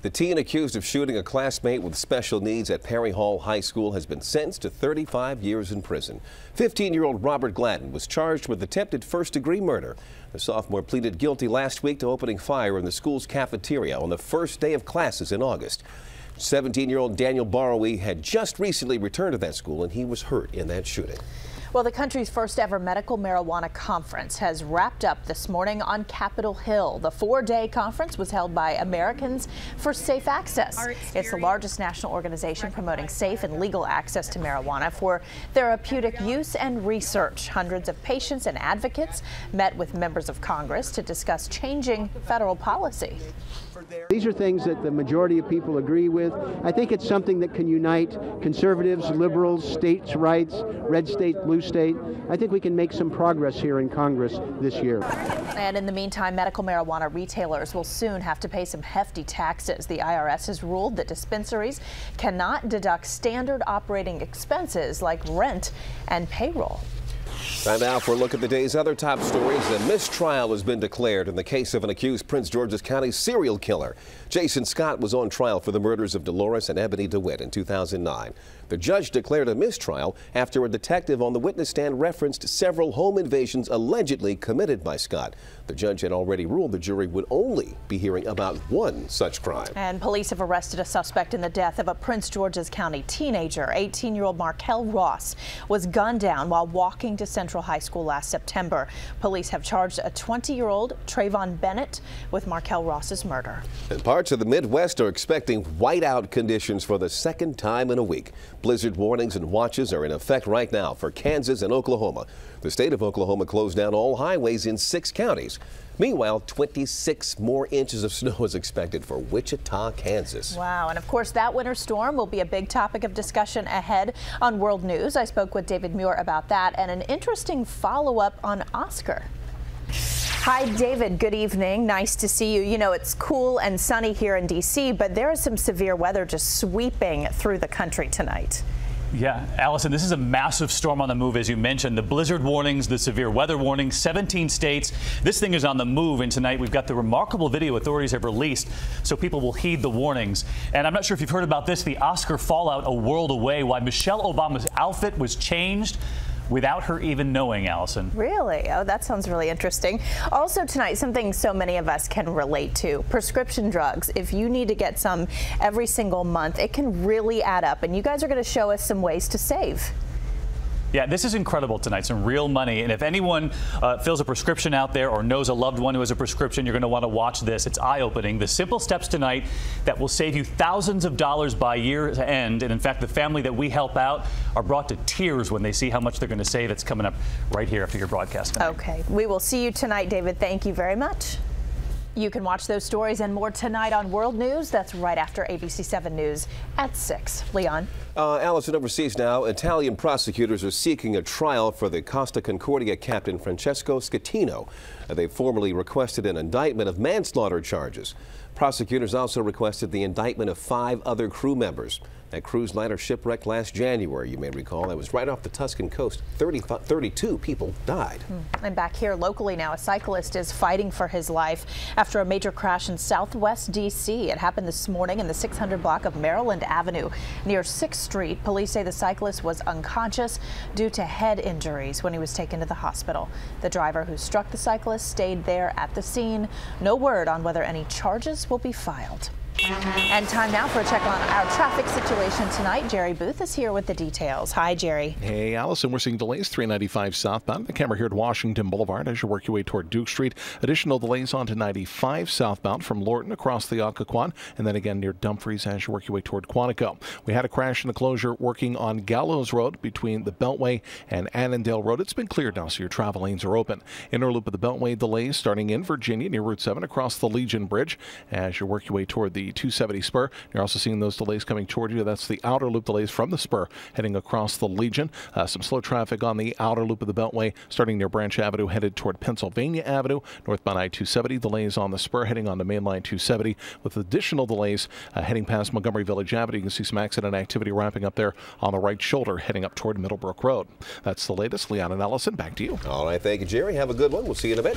The teen accused of shooting a classmate with special needs at Perry Hall High School has been sentenced to 35 years in prison. 15-year-old Robert Gladden was charged with attempted first-degree murder. The sophomore pleaded guilty last week to opening fire in the school's cafeteria on the first day of classes in August. 17-year-old Daniel Borrowy had just recently returned to that school, and he was hurt in that shooting. Well, the country's first ever medical marijuana conference has wrapped up this morning on Capitol Hill. The 4-day conference was held by Americans for Safe Access. It's the largest national organization promoting safe and legal access to marijuana for therapeutic use and research. Hundreds of patients and advocates met with members of Congress to discuss changing federal policy. These are things that the majority of people agree with. I think it's something that can unite conservatives, liberals, states' rights, red state, blue state. I think we can make some progress here in Congress this year. And in the meantime, medical marijuana retailers will soon have to pay some hefty taxes. The IRS has ruled that dispensaries cannot deduct standard operating expenses like rent and payroll. Time now for a look at the day's other top stories. A mistrial has been declared in the case of an accused Prince George's County serial killer. Jason Scott was on trial for the murders of Dolores and Ebony DeWitt in 2009. The judge declared a mistrial after a detective on the witness stand referenced several home invasions allegedly committed by Scott. The judge had already ruled the jury would only be hearing about one such crime. And police have arrested a suspect in the death of a Prince George's County teenager. 18-year-old Markel Ross was gunned down while walking to Central High School last September. Police have charged a 20-year-old Trayvon Bennett with Markel Ross's murder. And parts of the Midwest are expecting whiteout conditions for the second time in a week. Blizzard warnings and watches are in effect right now for Kansas and Oklahoma. The state of Oklahoma closed down all highways in 6 counties. Meanwhile, 26 more inches of snow is expected for Wichita, Kansas. Wow. And of course, that winter storm will be a big topic of discussion ahead on World News. I spoke with David Muir about that and an interesting follow-up on Oscar. Hi, David. Good evening. Nice to see you. You know, it's cool and sunny here in D.C., but there is some severe weather just sweeping through the country tonight. Yeah, Allison, this is a massive storm on the move, as you mentioned. The blizzard warnings, the severe weather warnings, 17 states. This thing is on the move, and tonight we've got the remarkable video authorities have released so people will heed the warnings. And I'm not sure if you've heard about this, the Oscar fallout a world away, why Michelle Obama's outfit was changed without her even knowing, Allison. Really? Oh, that sounds really interesting. Also tonight, something so many of us can relate to, prescription drugs. If you need to get some every single month, it can really add up, and you guys are going to show us some ways to save. Yeah, this is incredible tonight, some real money. And if anyone fills a prescription out there or knows a loved one who has a prescription, you're going to want to watch this. It's eye-opening. The simple steps tonight that will save you thousands of dollars by year's end. And in fact, the family that we help out are brought to tears when they see how much they're going to save. It's coming up right here after your broadcast tonight. Okay. We will see you tonight, David. Thank you very much. You can watch those stories and more tonight on World News. That's right after ABC 7 News at 6. Leon. Allison, overseas now, Italian prosecutors are seeking a trial for the Costa Concordia captain Francesco Schettino. They formally requested an indictment of manslaughter charges. Prosecutors also requested the indictment of 5 other crew members. That cruise liner shipwrecked last January, you may recall. That was right off the Tuscan coast. 32 people died. And back here locally now, a cyclist is fighting for his life after a major crash in southwest D.C. It happened this morning in the 600 block of Maryland Avenue near 6th Street. Police say the cyclist was unconscious due to head injuries when he was taken to the hospital. The driver who struck the cyclist stayed there at the scene. No word on whether any charges will be filed. And time now for a check on our traffic situation tonight. Jerry Booth is here with the details. Hi, Jerry. Hey, Allison. We're seeing delays 395 southbound. The camera here at Washington Boulevard as you work your way toward Duke Street. Additional delays onto 95 southbound from Lorton across the Occoquan, and then again near Dumfries as you work your way toward Quantico. We had a crash in the closure working on Gallows Road between the Beltway and Annandale Road. It's been cleared now, so your travel lanes are open. Inner loop of the Beltway delays starting in Virginia near Route 7 across the Legion Bridge as you work your way toward the 270 spur. You're also seeing those delays coming toward you. That's the outer loop delays from the spur heading across the Legion. Some slow traffic on the outer loop of the Beltway starting near Branch Avenue headed toward Pennsylvania Avenue. Northbound I-270 delays on the spur heading on the mainline 270 with additional delays heading past Montgomery Village Avenue. You can see some accident activity wrapping up there on the right shoulder heading up toward Middlebrook Road. That's the latest. Leon and Allison, back to you. All right. Thank you, Jerry. Have a good one. We'll see you in a bit.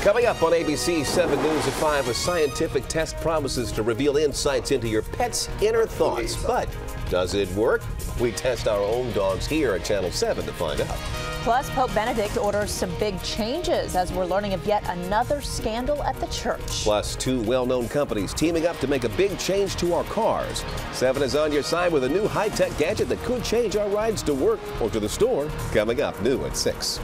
Coming up on ABC 7 News at 5, a scientific test promises to reveal insights into your pet's inner thoughts. But does it work? We test our own dogs here at Channel 7 to find out. Plus, Pope Benedict orders some big changes as we're learning of yet another scandal at the church. Plus, two well-known companies teaming up to make a big change to our cars. 7 is on your side with a new high-tech gadget that could change our rides to work or to the store. Coming up new at 6.